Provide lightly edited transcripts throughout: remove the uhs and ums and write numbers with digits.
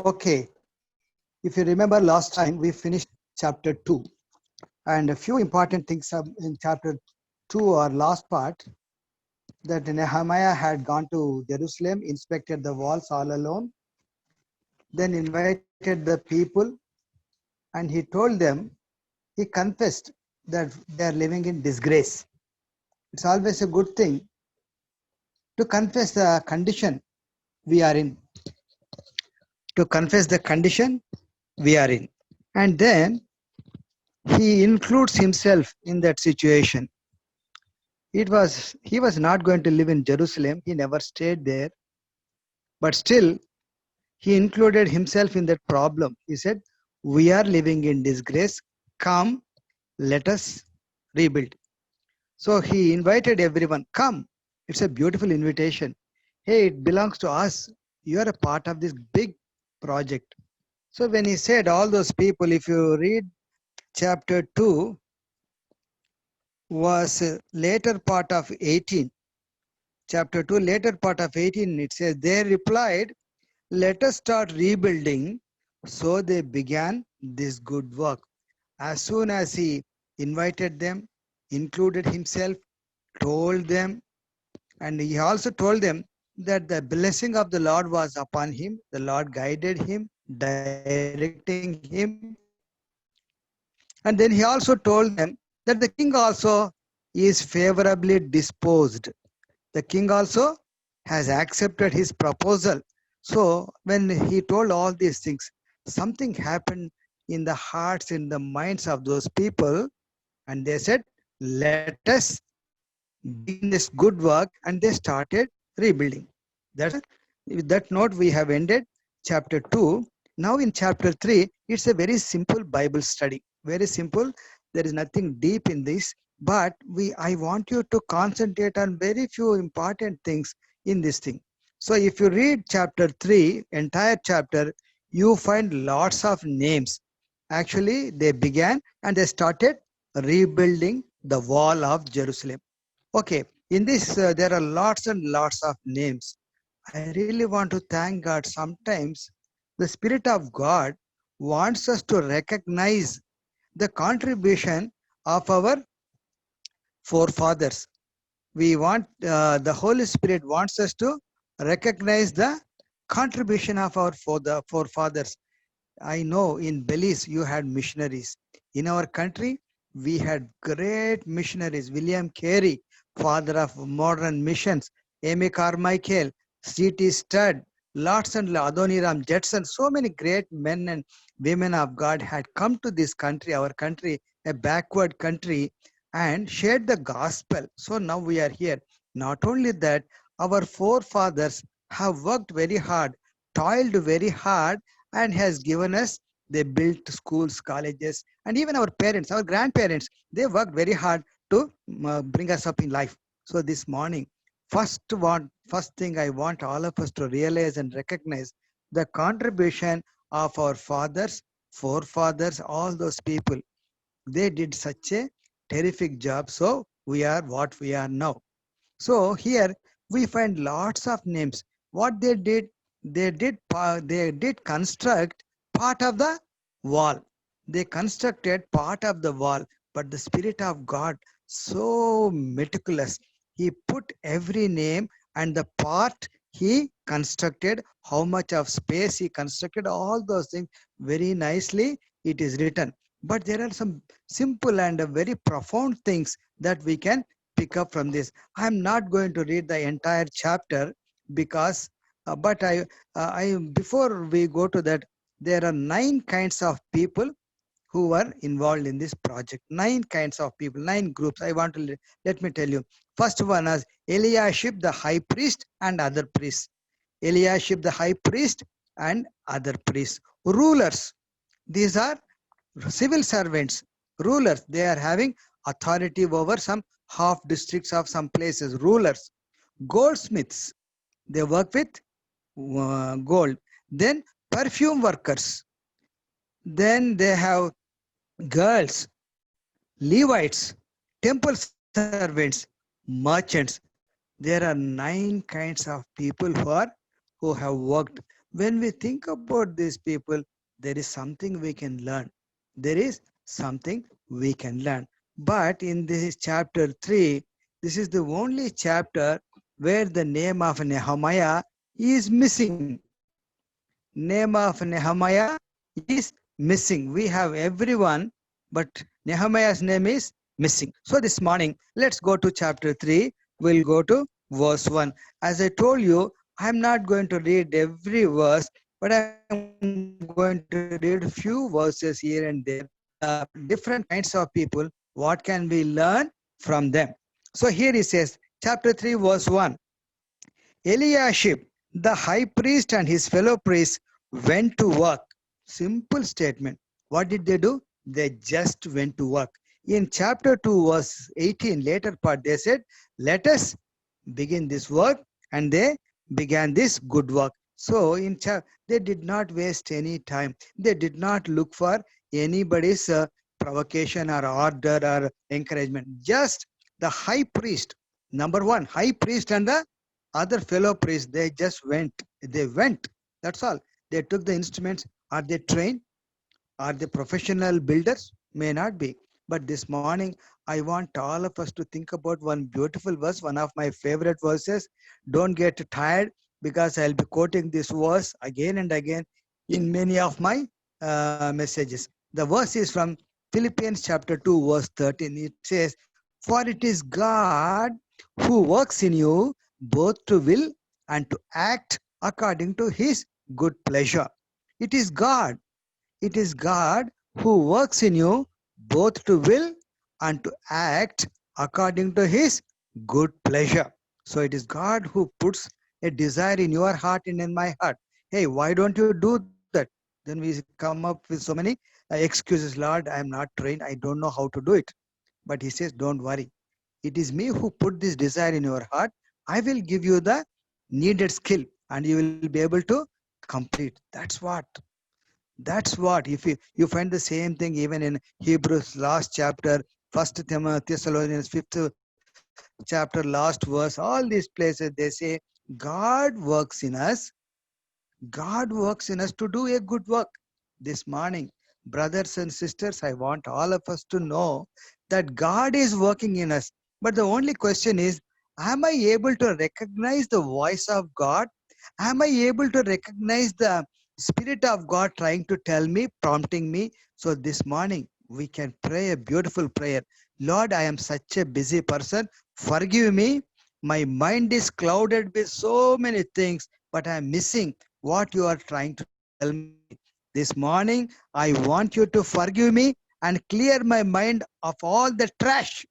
Okay, if you remember last time we finished chapter 2 and a few important things in chapter 2 or last part that Nehemiah had gone to Jerusalem, inspected the walls all alone, then invited the people and he told them, he confessed that they are living in disgrace. It's always a good thing to confess the condition we are in, to confess the condition we are in. And then he includes himself in that situation. He was not going to live in Jerusalem. He never stayed there, but still he included himself in that problem. He said, "We are living in disgrace. Come, let us rebuild." So he invited everyone. Come. It's a beautiful invitation. Hey, it belongs to us. You are a part of this big project. So when he said all those people, if you read chapter 2, was later part of 18. Chapter 2, later part of 18, it says, they replied, let us start rebuilding. So they began this good work. As soon as he invited them, included himself, told them, and he also told them that the blessing of the Lord was upon him. The Lord guided him, directing him. And then he also told them that the king also is favorably disposed. The king also has accepted his proposal. So when he told all these things, something happened in the hearts, in the minds of those people, and they said, let us begin this good work, and they started rebuilding. That's with that note we have ended chapter 2. Now in chapter 3, it's a very simple Bible study. Very simple. There is nothing deep in this, but I want you to concentrate on very few important things in this thing. So if you read chapter 3, entire chapter, you find lots of names. Actually, they began and they started rebuilding the wall of Jerusalem. Okay, in this, there are lots and lots of names. I really want to thank God. Sometimes the Spirit of God wants us to recognize the contribution of our forefathers. We want, the Holy Spirit wants us to recognize the contribution of our forefathers. I know in Belize you had missionaries. In our country, we had great missionaries. William Carey, father of modern missions, Amy Carmichael, C.T. Studd, lots and Adoniram Judson, so many great men and women of God had come to this country, our country, a backward country, and shared the gospel. So now we are here. Not only that, our forefathers have worked very hard, toiled very hard, and has given us, they built schools, colleges, and even our parents, our grandparents, they worked very hard to bring us up in life. So this morning, first thing I want all of us to realize and recognize the contribution of our fathers, forefathers, all those people. They did such a terrific job, so we are what we are now. So here we find lots of names. What they did, they did construct part of the wall. They constructed part of the wall, but the Spirit of God, so meticulous. He put every name and the part he constructed, how much of space he constructed, all those things very nicely it is written. But there are some simple and very profound things that we can pick up from this. I'm not going to read the entire chapter because, but I before we go to that, there are 9 kinds of people who were involved in this project. 9 kinds of people, 9 groups. I want to let me tell you. First one is Eliashib the high priest and other priests. Eliashib the high priest and other priests. Rulers. These are civil servants, rulers. They are having authority over some half districts of some places. Rulers. Goldsmiths, they work with gold. Then perfume workers. Then they have girls, Levites, temple servants, merchants. There are 9 kinds of people who have worked. When we think about these people, there is something we can learn. There is something we can learn. But in this chapter 3, this is the only chapter where the name of Nehemiah is missing. Name of Nehemiah is missing. We have everyone, but Nehemiah's name is missing. So this morning, let's go to chapter 3. We'll go to verse 1. As I told you, I'm not going to read every verse, but I'm going to read few verses here and there. Different kinds of people, what can we learn from them? So here he says, chapter 3, verse 1. Eliashib, the high priest and his fellow priests went to work. Simple statement. What did they do? They just went to work. In chapter 2, verse 18, later part, they said, let us begin this work, and they began this good work. So they did not waste any time. They did not look for anybody's provocation or order or encouragement. Just the high priest, number one, high priest and the other fellow priests, they just went. They went. That's all. They took the instruments. Are they trained? Are they professional builders? May not be. But this morning, I want all of us to think about one beautiful verse, one of my favorite verses. Don't get tired, because I'll be quoting this verse again and again in many of my messages. The verse is from Philippians chapter 2, verse 13. It says, for it is God who works in you both to will and to act according to his good pleasure. It is God. It is God who works in you both to will and to act according to his good pleasure. So it is God who puts a desire in your heart and in my heart. Hey, why don't you do that? Then we come up with so many excuses. Lord, I am not trained. I don't know how to do it. But he says, don't worry. It is me who put this desire in your heart. I will give you the needed skill, and you will be able to complete. That's what. That's what. If you find the same thing even in Hebrews last chapter, First Thessalonians fifth chapter last verse, all these places they say God works in us. God works in us to do a good work. This morning, brothers and sisters, I want all of us to know that God is working in us. But the only question is, am I able to recognize the voice of God? Am I able to recognize the Spirit of God trying to tell me, prompting me? So this morning, we can pray a beautiful prayer. Lord, I am such a busy person. Forgive me. My mind is clouded with so many things, but I am missing what you are trying to tell me. This morning, I want you to forgive me and clear my mind of all the trash,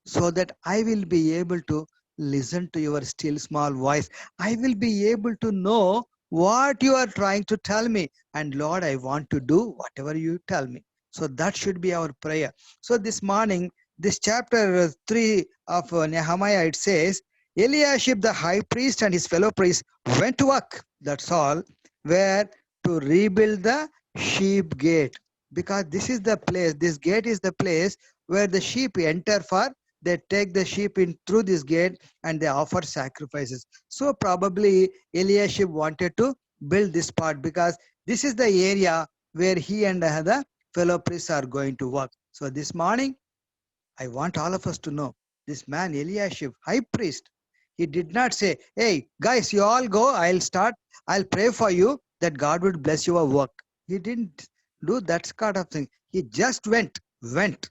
so that I will be able to listen to your still small voice. I will be able to know what you are trying to tell me. And Lord, I want to do whatever you tell me. So that should be our prayer. So this morning, this chapter 3 of Nehemiah, it says, Eliashib the high priest and his fellow priests went to work. That's all. Where? To rebuild the sheep gate. Because this is the place, this gate is the place where the sheep enter for. They take the sheep in through this gate and they offer sacrifices. So probably Eliashib wanted to build this part, because this is the area where he and the fellow priests are going to work. So this morning, I want all of us to know, this man Eliashib, high priest, he did not say, hey guys, you all go, I'll pray for you that God would bless your work. He didn't do that kind of thing. He just went,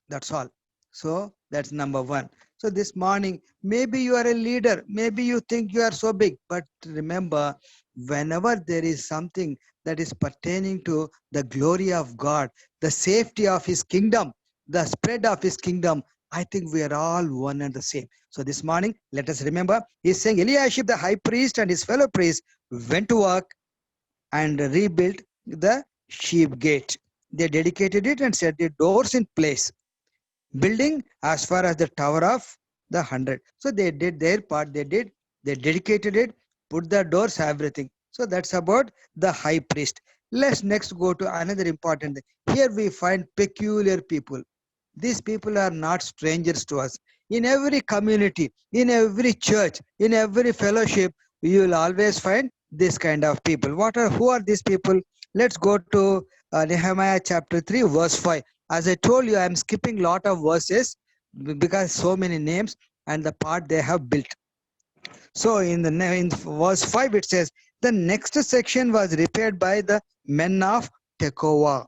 that's all. So that's number one. So this morning, maybe you are a leader, maybe you think you are so big, but remember, whenever there is something that is pertaining to the glory of God, the safety of his kingdom, the spread of his kingdom, I think we are all one and the same. So this morning, let us remember, he's saying Eliashib, the high priest and his fellow priests went to work and rebuilt the sheep gate. They dedicated it and set the doors in place, building as far as the Tower of the 100. So they did their part. They dedicated it, put the doors, everything. So that's about the high priest. Let's next go to another important thing. Here we find peculiar people. These people are not strangers to us. In every community, in every church, in every fellowship, you will always find this kind of people. Who are these people? Let's go to Nehemiah chapter 3 verse 5. As I told you, I am skipping lot of verses because so many names and the part they have built. So in verse 5 it says, the next section was repaired by the men of Tekoa.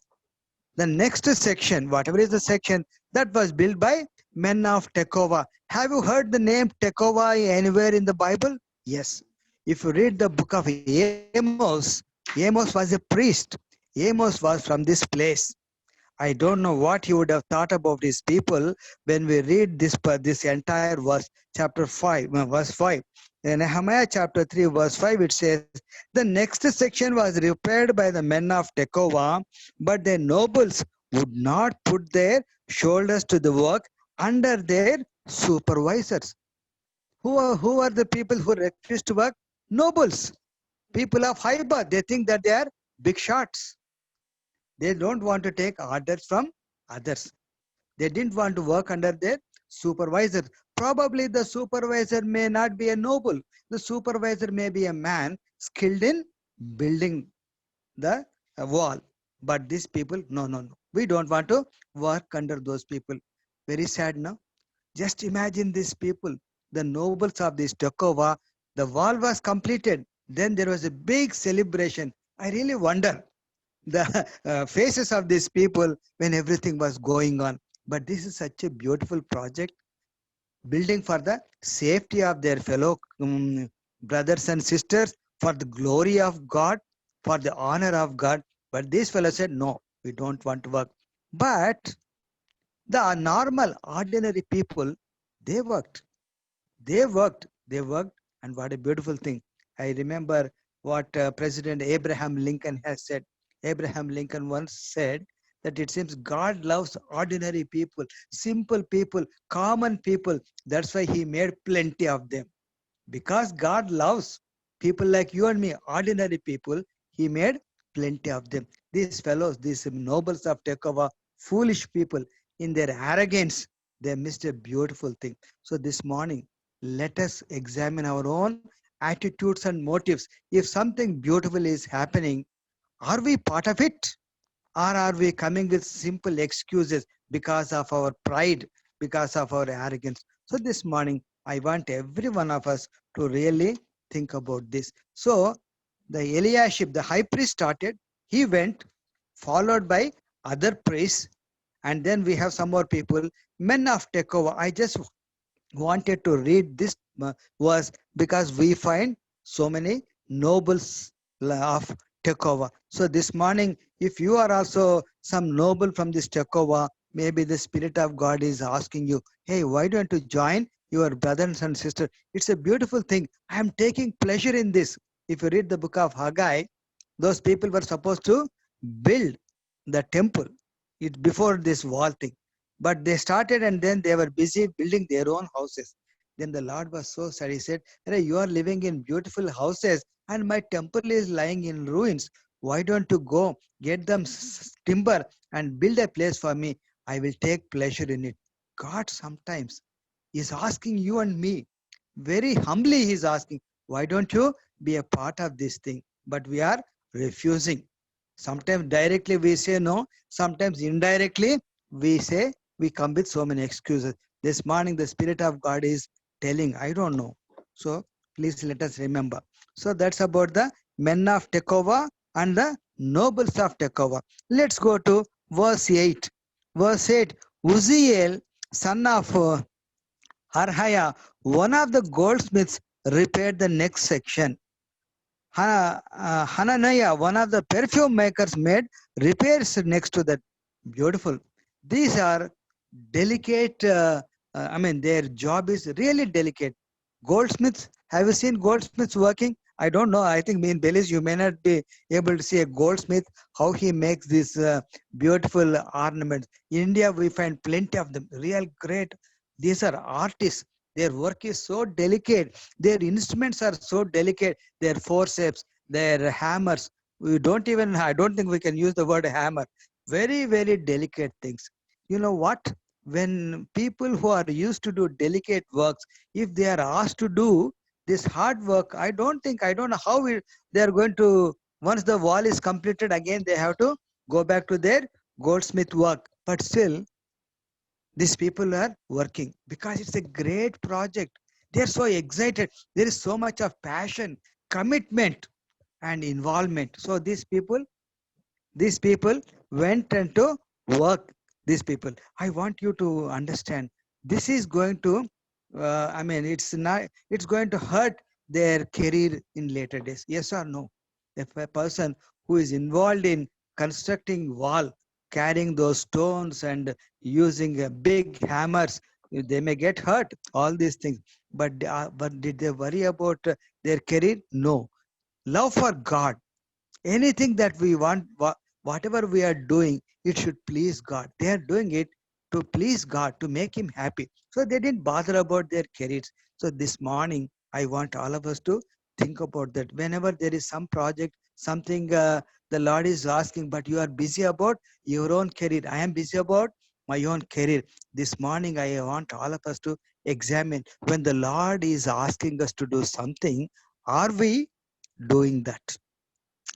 The next section, whatever is the section, that was built by men of Tekoa. Have you heard the name Tekoa anywhere in the Bible? Yes. If you read the book of Amos, Amos was a priest. Amos was from this place. I don't know what you would have thought about these people when we read this entire verse, chapter 5, verse 5. In Nehemiah chapter 3, verse 5, it says, the next section was repaired by the men of Tekoa, but the nobles would not put their shoulders to the work under their supervisors. Who are the people who refuse to work? Nobles, people of high birth. They think that they are big shots. They don't want to take orders from others. They didn't want to work under their supervisor. Probably the supervisor may not be a noble. The supervisor may be a man skilled in building the wall. But these people, no. We don't want to work under those people. Very sad, no? Just imagine these people, the nobles of this Tekoa. The wall was completed. Then there was a big celebration. I really wonder the faces of these people when everything was going on. But this is such a beautiful project, building for the safety of their fellow brothers and sisters, for the glory of God, for the honor of God. But these fellows said, no, we don't want to work. But the normal, ordinary people, they worked. They worked, and what a beautiful thing. I remember what President Abraham Lincoln has said. Abraham Lincoln once said that it seems God loves ordinary people, simple people, common people. That's why he made plenty of them. Because God loves people like you and me, ordinary people, he made plenty of them. These fellows, these nobles of Tekoa, foolish people, in their arrogance, they missed a beautiful thing. So this morning, let us examine our own attitudes and motives. If something beautiful is happening, are we part of it? Or are we coming with simple excuses because of our pride, because of our arrogance? So this morning, I want every one of us to really think about this. So the Eliashib, the high priest started, he went, followed by other priests, and then we have some more people, men of Tekoa. I just wanted to read this verse because we find so many nobles of Tekoa. So this morning, if you are also some noble from this Tekoa, maybe the Spirit of God is asking you, hey, why don't you join your brothers and sisters? It's a beautiful thing. I am taking pleasure in this. If you read the book of Haggai, those people were supposed to build the temple before this wall thing. But they started and then they were busy building their own houses. Then the Lord was so sad. He said, hey, you are living in beautiful houses and my temple is lying in ruins. Why don't you go get them timber and build a place for me? I will take pleasure in it. God sometimes is asking you and me, very humbly he is asking, why don't you be a part of this thing? But we are refusing. Sometimes directly we say no, sometimes indirectly we say, we come with so many excuses. This morning the Spirit of God is telling, I don't know. So please let us remember. So that's about the men of Tekoa and the nobles of Tekoa. Let's go to verse 8. Verse 8, Uzziel, son of Harhaya, one of the goldsmiths, repaired the next section. Hananiah, one of the perfume makers, made repairs next to that. Beautiful. These are delicate, their job is really delicate. Goldsmiths, have you seen goldsmiths working? I don't know. I think in Belize you may not be able to see a goldsmith, how he makes these beautiful ornaments. In India, we find plenty of them, real great. These are artists. Their work is so delicate. Their instruments are so delicate. Their forceps, their hammers. I don't think we can use the word hammer. Very, very delicate things. You know what? When people who are used to do delicate works, if they are asked to do This hard work, I don't know how they are going to, once the wall is completed, again they have to go back to their goldsmith work. But still, these people are working because it's a great project. They're so excited. There is so much of passion, commitment, and involvement. So these people went into work. These people, I want you to understand, this is going to, I mean, it's not, it's going to hurt their career in later days. Yes or no? If a person who is involved in constructing wall, carrying those stones and using big hammers, they may get hurt, all these things. But did they worry about their career? No. Love for God, anything that we want, whatever we are doing, it should please God. They are doing it to please God, to make him happy, so they didn't bother about their careers. So this morning I want all of us to think about that. Whenever there is some project, something, the Lord is asking, but you are busy about your own career, I am busy about my own career. This morning I want all of us to examine, when the Lord is asking us to do something, are we doing that?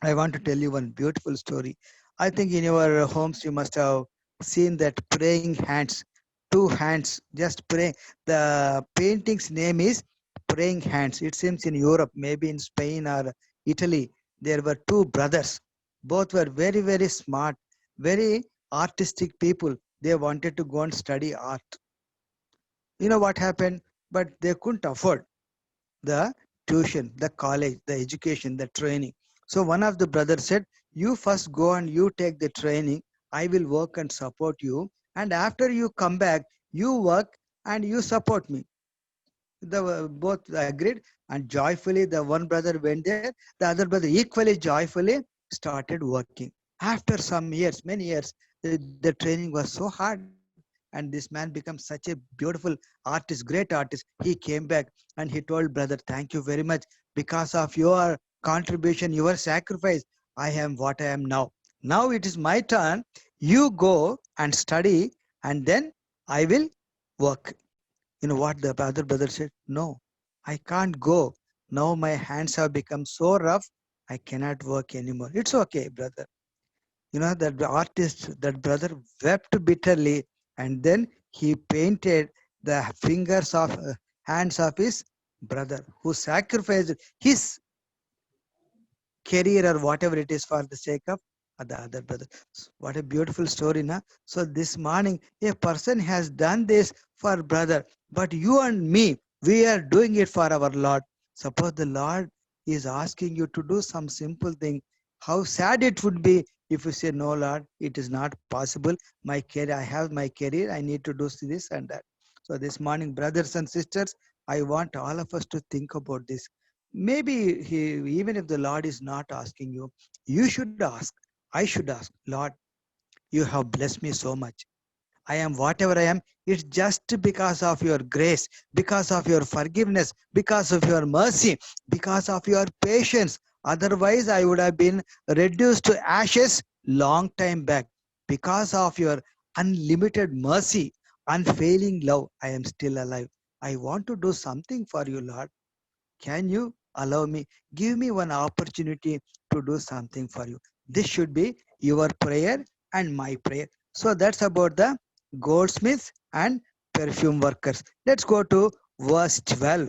I want to tell you one beautiful story. I think in your homes you must have seen that praying hands, two hands just praying. The painting's name is Praying Hands. It seems in Europe, maybe in Spain or Italy, there were two brothers. Both were very, very smart, very artistic people. They wanted to go and study art. You know what happened? But they couldn't afford the tuition, the college, the education, the training. So one of the brothers said, you first go and you take the training. I will work and support you. And after you come back, you work and you support me. The both agreed, and joyfully the one brother went there. The other brother equally joyfully started working. After some years, many years, the training was so hard, and this man became such a beautiful artist, great artist. He came back and he told brother, thank you very much. Because of your contribution, your sacrifice, I am what I am now. Now it is my turn. You go and study, and then I will work. You know what the other brother said? No, I can't go. Now my hands have become so rough, I cannot work anymore. It's okay, brother. You know, that the artist, that brother wept bitterly, and then he painted the fingers of hands of his brother who sacrificed his career or whatever it is for the sake of the other brother. What a beautiful story, na? So this morning, a person has done this for brother, but you and me, we are doing it for our Lord. Suppose the Lord is asking you to do some simple thing. How sad it would be if you say, no, Lord, it is not possible. My career, I have my career, I need to do this and that. So this morning, brothers and sisters, I want all of us to think about this. Maybe even if the Lord is not asking you, you should ask. I should ask, Lord, you have blessed me so much. I am whatever I am. It's just because of your grace, because of your forgiveness, because of your mercy, because of your patience. Otherwise, I would have been reduced to ashes long time back. Because of your unlimited mercy, unfailing love, I am still alive. I want to do something for you, Lord. Can you allow me? Give me one opportunity to do something for you. This should be your prayer and my prayer. So that's about the goldsmiths and perfume workers. Let's go to verse 12.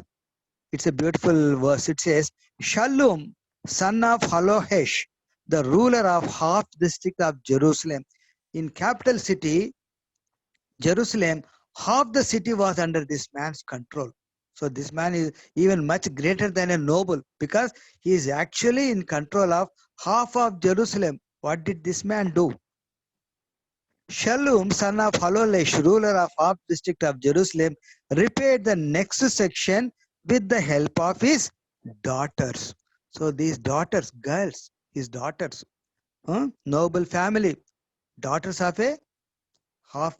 It's a beautiful verse. It says, Shallum, son of Halohesh, the ruler of half district of Jerusalem. In capital city, Jerusalem, half the city was under this man's control. So this man is even much greater than a noble because he is actually in control of half of Jerusalem. What did this man do? Shallum, son of Halolesh, ruler of half district of Jerusalem, repaired the next section with the help of his daughters. So these daughters, girls, his daughters, noble family, daughters of a half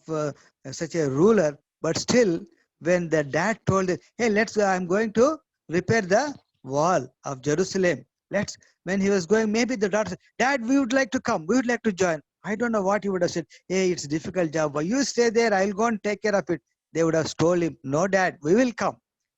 such a ruler, but still, when the dad told him, hey, let's go, I'm going to repair the wall of Jerusalem. Let's, when he was going, maybe the daughter said, Dad, we would like to come, we would like to join. I don't know what he would have said. Hey, it's a difficult job, but you stay there, I'll go and take care of it. They would have told him, no, Dad, we will come.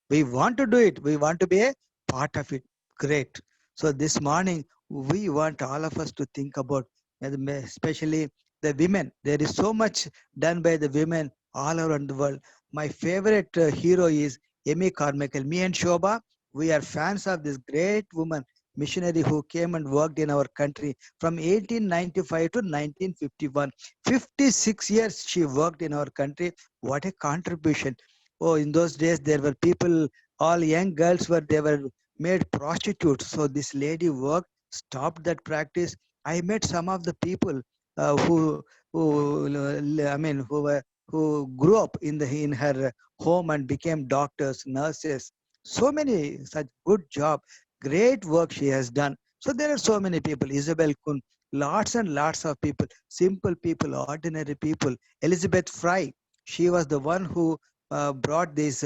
We want to do it. We want to be a part of it. Great. So this morning, we want all of us to think about, especially the women. There is so much done by the women all around the world. My favorite hero is Amy Carmichael. Me and Shobha, we are fans of this great woman missionary who came and worked in our country from 1895 to 1951. 56 years she worked in our country. What a contribution. Oh, in those days there were people, all young girls they were made prostitutes. So this lady worked, stopped that practice. I met some of the people who grew up in her home and became doctors, nurses. So many such good job, great work she has done. So there are so many people. Isabel Kun, lots and lots of people, simple people, ordinary people. Elizabeth Fry, she was the one who brought these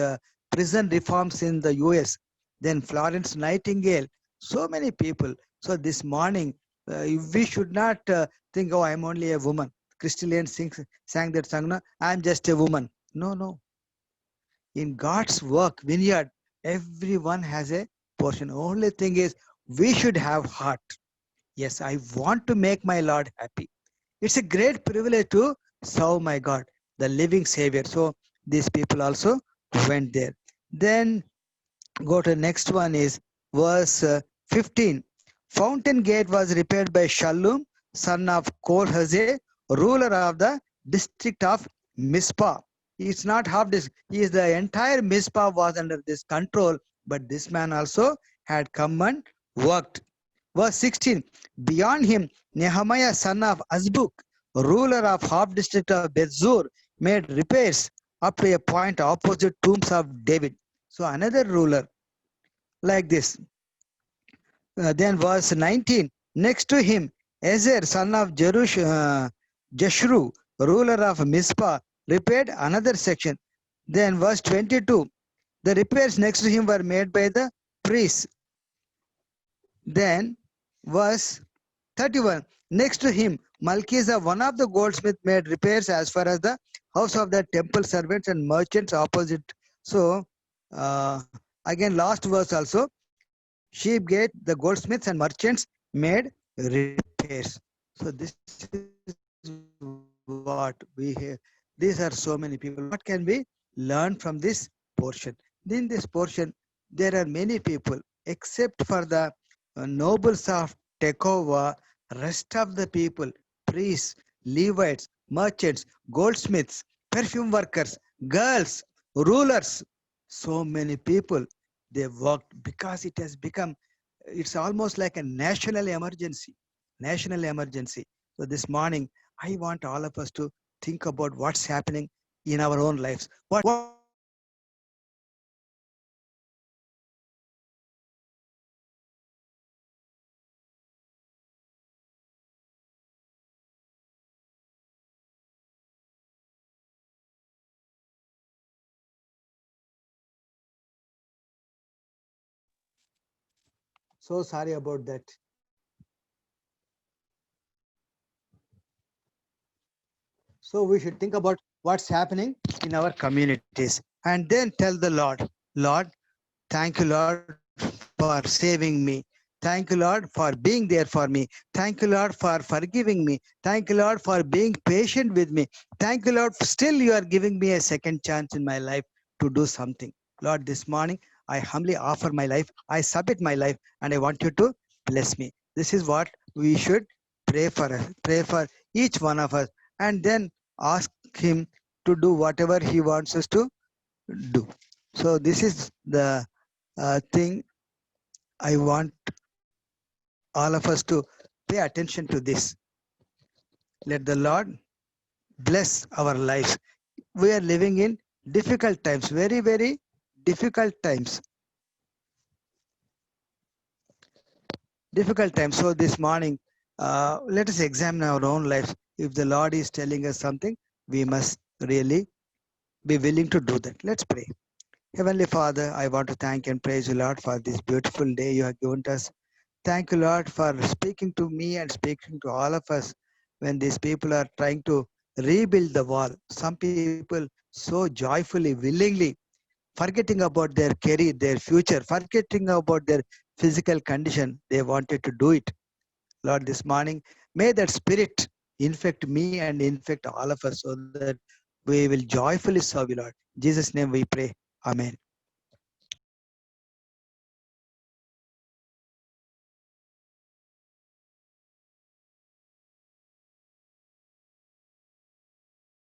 prison reforms in the US. Then Florence Nightingale, so many people. So this morning, we should not think, oh, I'm only a woman. Christilian sang that song, no, I'm just a woman. No, no. In God's work, vineyard, everyone has a portion. Only thing is, we should have heart. Yes, I want to make my Lord happy. It's a great privilege to serve my God, the living Savior. So these people also went there. Then go to the next one is verse 15. Fountain gate was repaired by Shallum, son of Kolhazeh, ruler of the district of Mizpah. It's not half this. He is the entire Mizpah was under this control, but this man also had come and worked. Verse 16. Beyond him, Nehemiah, son of Azbuk, ruler of half district of Bethzur, made repairs up to a point opposite tombs of David. So another ruler like this. Then verse 19. Next to him, Ezer, son of Jeshru, ruler of Mizpah, repaired another section. Then verse 22. The repairs next to him were made by the priests. Then verse 31. Next to him, Malchizedek, one of the goldsmiths, made repairs as far as the house of the temple servants and merchants opposite. So, again, last verse also, sheep gate, the goldsmiths and merchants made repairs. So this is what we have. These are so many people. What can we learn from this portion? In this portion, there are many people, except for the nobles of Tekoa, rest of the people, priests, Levites, merchants, goldsmiths, perfume workers, girls, rulers, so many people, they worked because it has become, it's almost like a national emergency. National emergency. So this morning, I want all of us to think about what's happening in our own lives. What so sorry about that. So we should think about what's happening in our communities and then tell the Lord, Lord, thank you, Lord, for saving me. Thank you, Lord, for being there for me. Thank you, Lord, for forgiving me. Thank you, Lord, for being patient with me. Thank you, Lord, still you are giving me a second chance in my life to do something. Lord, this morning I humbly offer my life. I submit my life and I want you to bless me. This is what we should pray for each one of us, and then ask him to do whatever he wants us to do. So this is the thing I want all of us to pay attention to this. Let the Lord bless our lives. We are living in difficult times, very, very difficult times. Difficult times. So this morning, let us examine our own lives. If the Lord is telling us something, we must really be willing to do that. Let's pray. Heavenly Father, I want to thank and praise you, Lord, for this beautiful day you have given us. Thank you, Lord, for speaking to me and speaking to all of us when these people are trying to rebuild the wall. Some people so joyfully, willingly forgetting about their career, their future, forgetting about their physical condition. They wanted to do it. Lord, this morning, may that spirit infect me and infect all of us so that we will joyfully serve you, Lord. In Jesus' name we pray. Amen.